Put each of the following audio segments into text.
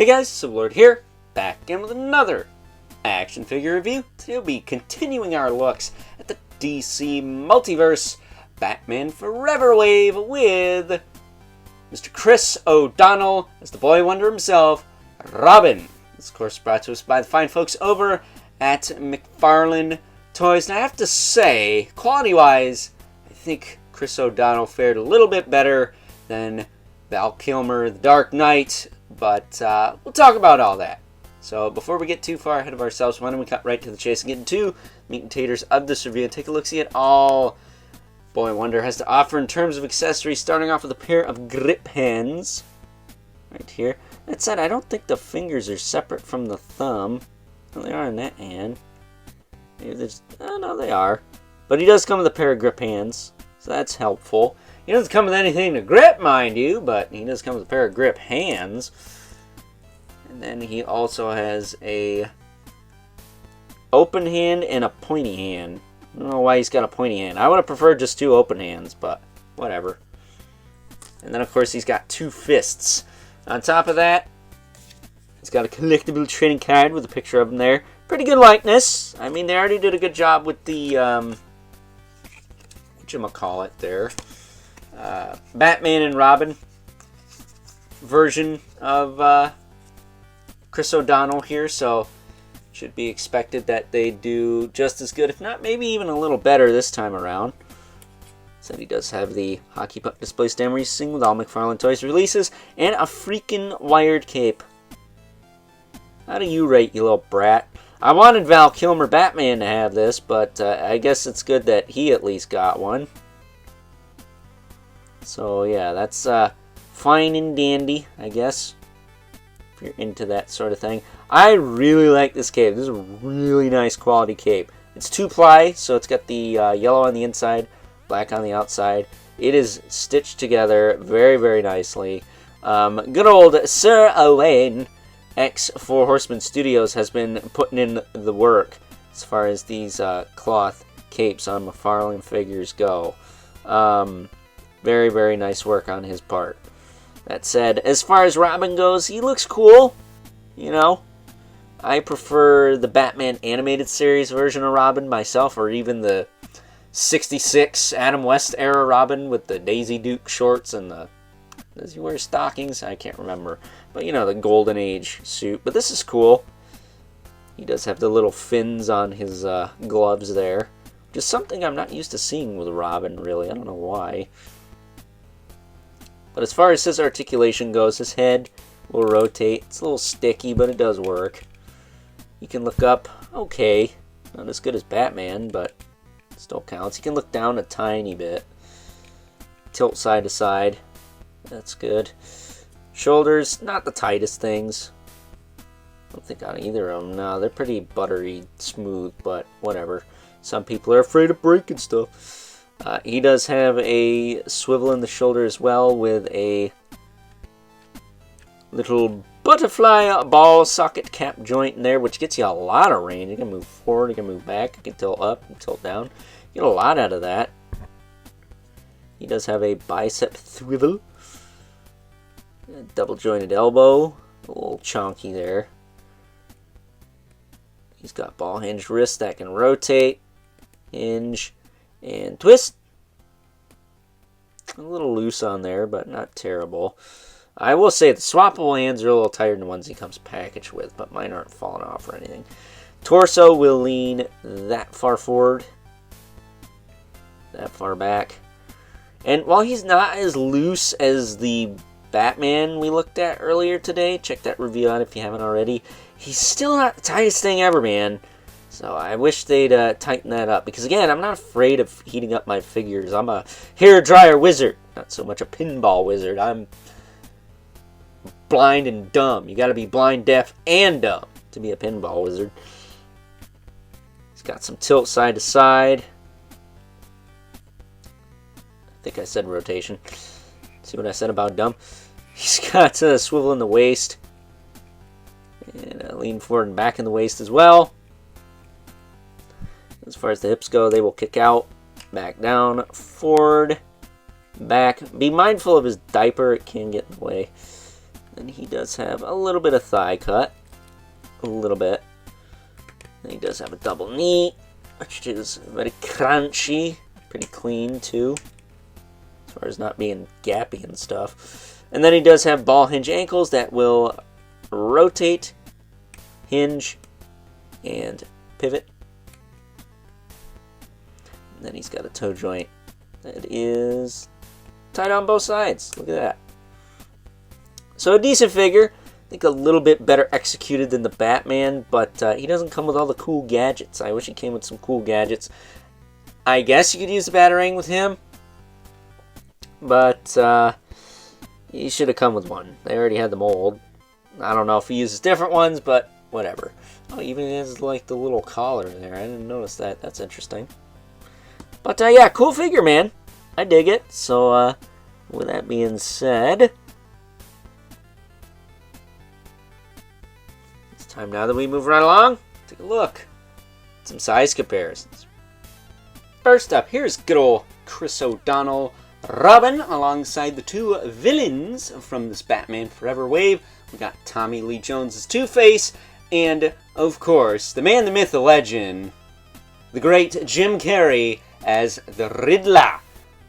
Hey guys, Sublord here, back again with another action figure review. Today we'll be continuing our looks at the DC Multiverse Batman Forever wave with Mr. Chris O'Donnell as the Boy Wonder himself, Robin. This of course brought to us by the fine folks over at McFarlane Toys. And I have to say, quality-wise, I think Chris O'Donnell fared a little bit better than Val Kilmer, The Dark Knight, but we'll talk about all that. So before we get too far ahead of ourselves, why don't we cut right to the chase and get into meat and taters of this review and take a look-see at all Boy Wonder has to offer in terms of accessories, starting off with a pair of grip hands right here. That said, I don't think the fingers are separate from the thumb. Well, they are in that hand. Maybe there's... oh, no, they are. But he does come with a pair of grip hands, so that's helpful. He doesn't come with anything to grip, mind you, but he does come with a pair of grip hands. And then he also has a open hand and a pointy hand. I don't know why he's got a pointy hand. I would have preferred just two open hands, but whatever. And then, of course, he's got two fists. On top of that, he's got a collectible trading card with a picture of him there. Pretty good likeness. I mean, they already did a good job with the, whatchamacallit there. Batman and Robin version of Chris O'Donnell here, so should be expected that they do just as good, if not maybe even a little better this time around. So he does have the hockey puck display stand racing with all McFarlane Toys releases, and a freaking wired cape. How do you rate, you little brat? I wanted Val Kilmer Batman to have this, but I guess it's good that he at least got one. So yeah, that's fine and dandy, I guess, if you're into that sort of thing. I really like this cape. This is a really nice quality cape. It's 2-ply, so it's got the yellow on the inside, black on the outside. It is stitched together very, very nicely. Good old Sir Owain, ex-Four Horsemen Studios, has been putting in the work as far as these cloth capes on McFarlane figures go. Very, very nice work on his part. That said, as far as Robin goes, he looks cool. You know, I prefer the Batman animated series version of Robin myself, or even the 66 Adam West era Robin with the Daisy Duke shorts and the... does he wear stockings? I can't remember. But, you know, the Golden Age suit. But this is cool. He does have the little fins on his gloves there. Just something I'm not used to seeing with Robin, really. I don't know why. But as far as his articulation goes, his head will rotate. It's a little sticky, but it does work. You can look up, okay. Not as good as Batman, but it still counts. You can look down a tiny bit. Tilt side to side. That's good. Shoulders, not the tightest things. I don't think on either of them. No, they're pretty buttery smooth, but whatever. Some people are afraid of breaking stuff. He does have a swivel in the shoulder as well, with a little butterfly ball socket cap joint in there, which gets you a lot of range. You can move forward, you can move back, you can tilt up, you can tilt down. You get a lot out of that. He does have a bicep swivel, a double jointed elbow, a little chonky there. He's got ball hinged wrists that can rotate, hinge, and twist. A little loose on there, but not terrible. I will say the swappable hands are a little tighter than the ones he comes packaged with, but mine aren't falling off or anything. Torso will lean that far forward, that far back. And while he's not as loose as the Batman we looked at earlier today, check that review out if you haven't already, he's still not the tightest thing ever, man. So I wish they'd tighten that up. Because again, I'm not afraid of heating up my figures. I'm a hair dryer wizard. Not so much a pinball wizard. I'm blind and dumb. You gotta be blind, deaf, and dumb to be a pinball wizard. He's got some tilt side to side. I think I said rotation. See what I said about dumb? He's got a swivel in the waist. And a lean forward and back in the waist as well. As far as the hips go, they will kick out, back down, forward, back. Be mindful of his diaper, it can get in the way. And he does have a little bit of thigh cut. A little bit. And he does have a double knee, which is very crunchy. Pretty clean, too. As far as not being gappy and stuff. And then he does have ball hinge ankles that will rotate, hinge, and pivot. And then he's got a toe joint that is tied on both sides. Look at that. So a decent figure. I think a little bit better executed than the Batman, but he doesn't come with all the cool gadgets. I wish he came with some cool gadgets. I guess you could use the Batarang with him, but he should have come with one. They already had the mold. I don't know if he uses different ones, but whatever. Oh, even has like the little collar there. I didn't notice that. That's interesting. But yeah, cool figure, man. I dig it. So with that being said, it's time now that we move right along. Take a look at some size comparisons. First up, here's good old Chris O'Donnell Robin alongside the two villains from this Batman Forever wave. We got Tommy Lee Jones' Two-Face, and of course, the man, the myth, the legend, the great Jim Carrey as the Riddler.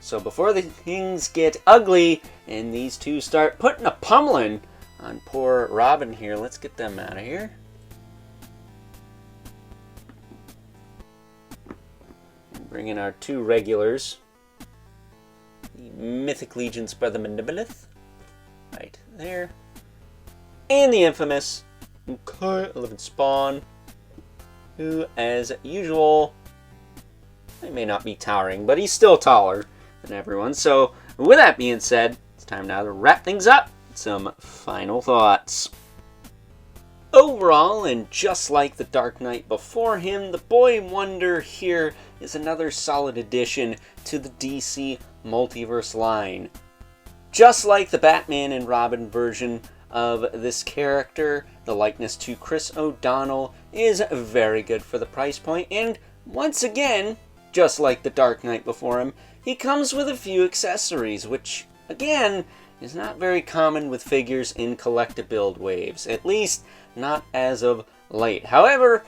So before the things get ugly and these two start putting a pummeling on poor Robin here, let's get them out of here. Bring in our two regulars. The Mythic Legion's Brother Mandibilith. Right there. And the infamous Living Spawn, who, as usual, he may not be towering, but he's still taller than everyone. So, with that being said, it's time now to wrap things up with some final thoughts. Overall, and just like the Dark Knight before him, the Boy Wonder here is another solid addition to the DC Multiverse line. Just like the Batman and Robin version of this character, the likeness to Chris O'Donnell is very good for the price point, and once again, just like the Dark Knight before him, he comes with a few accessories, which, again, is not very common with figures in collectabuild waves, at least not as of late. However,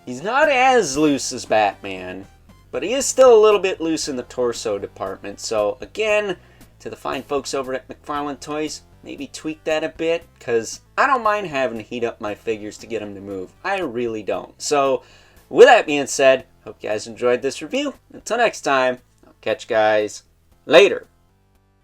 he's not as loose as Batman, but he is still a little bit loose in the torso department. So again, to the fine folks over at McFarlane Toys, maybe tweak that a bit, because I don't mind having to heat up my figures to get them to move. I really don't. So with that being said, hope you guys enjoyed this review. Until next time, I'll catch you guys later.